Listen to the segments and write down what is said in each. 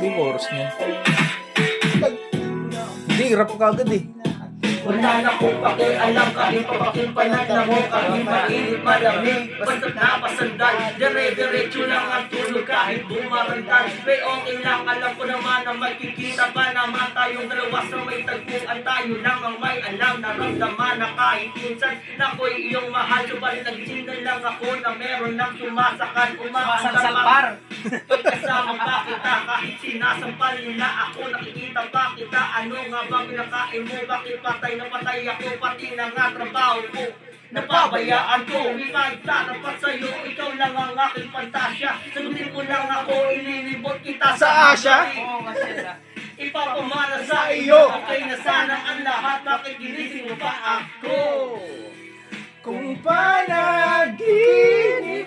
Hindi yung chorus niya. Hindi, rap ka agad eh. Wala na kong pakialam kahit papakimpanan na mo kahit mainit malamig basta't napasandal dire-diretso lang ang tulog kahit bumarandal may okay lang alam ko naman na magkikita pa naman tayong dalawa sa may tagpuan tayo lang ang may alam naramdaman na kahit minsan na ako'y iyong mahal subalit nagsindan lang ako na meron ng sumasakan Sumasampar. pagkasama pa kita kahit sinasampal nila ako nakikita pa kita ano nga bang pinakain mo bakit patay na patay ako pati na nga trabaho ko napabayaan ko magtatapat sa'yo ikaw lang ang aking pantasya sagutin mo lang ako ililibot kita Sa Asya? Oo, kasi na. ipapamana sa iyo okay na sana ang lahat bakit ginising mo pa ako Kung panaginip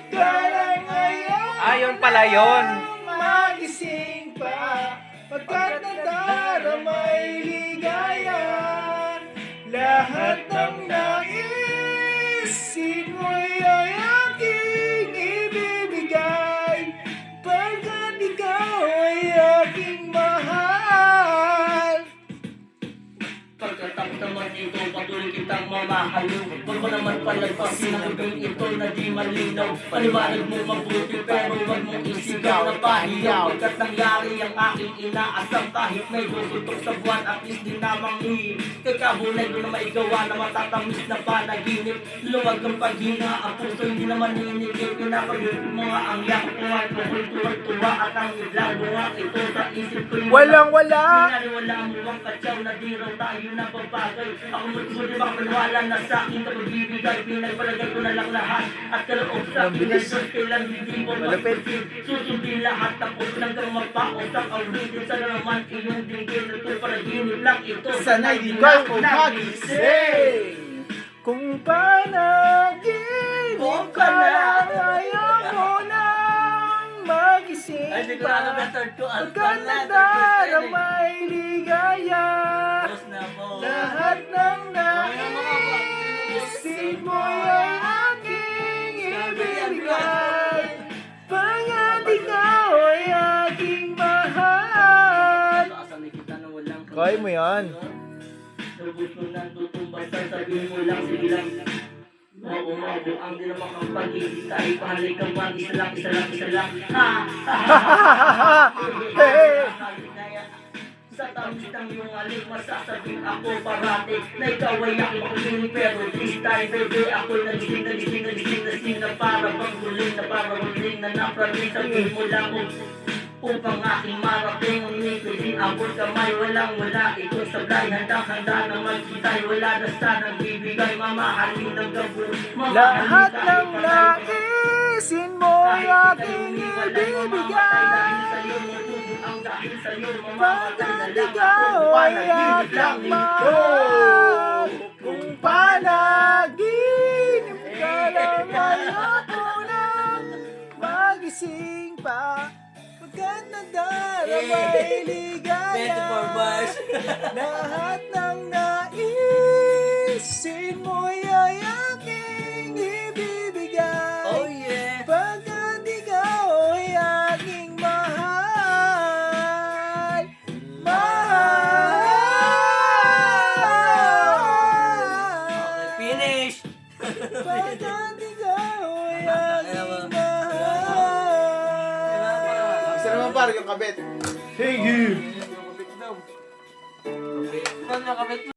ka lang ngayon Ayun pala yun. magising pa pagkat nadaramay ligaya lahat ng naisin mo'y ay aking ibibigay pagkat ikaw ay aking mahal. pagkatapos naman ito patuloy kitang mamahalo huwag mo naman palagpasin ang gawin ito na di malinaw paliwanag mo mabuti pero huwag mong isigaw na pahiyaw pagkat nangyari ang aking inaasam kahit may tututok sa buwan at least di namang hihim kay kabunay ko na maigawa na matatamis na panaginip luwag ang paghinga ang puso hindi naman ninikip pinapagod mga ang yak tuwa at ang iblang bunga ito sa isip ko Walang-wala. Pinaliwala mo ang katsaw na di raw tayo napapagay ako di ba maniwala na sa akin na pagbibigay pinagpalagay ko na lang lahat at kaloob sa akin na doon kailan hindi mo magpapit susundin lahat tapos hanggang magpausap ang bitin sana naman iyong dinggin na ito panaginip lang ito Sana'y di ka ko magising kung panaginip ka lang ayaw mo nang magising ay di ko na alam na third ko pagkat nadaramay ligaya lahat ng naisin mo'y ay aking ibibigay pagkat ikaw ay aking mahal. Kaya mo yan. Lubos mo nang tutumbas sabihin mo lang sige lang Mago ang di naman kang pag-ibig kahit pahalay kang man isa lang ha sa tamis ng iyong aling masasabihin ako parati na ikaw ay aking makikinig pero this time baby ako'y nagising na para bang huling na napraning sabihin mo lang upang aking marating umikiling abot kamay walang-wala ito sablay handang-handa na magkitay wala na sanang bibigay mamahalin ng gabon Lahat ng naisin mo ay aking ibibigay pagkat ikaw ay aking mahal kung panaginip ka lang ayaw mo nang magising pa pagkat nadaramay ligaya lahat ng naisin mo ay aking ibibigay Oh yeah pagkat ikaw ay aking mahal finish pagkat ikaw ay aking mahal. Gusto naman pare yung kabit. Thank you. Paano nakabit mo?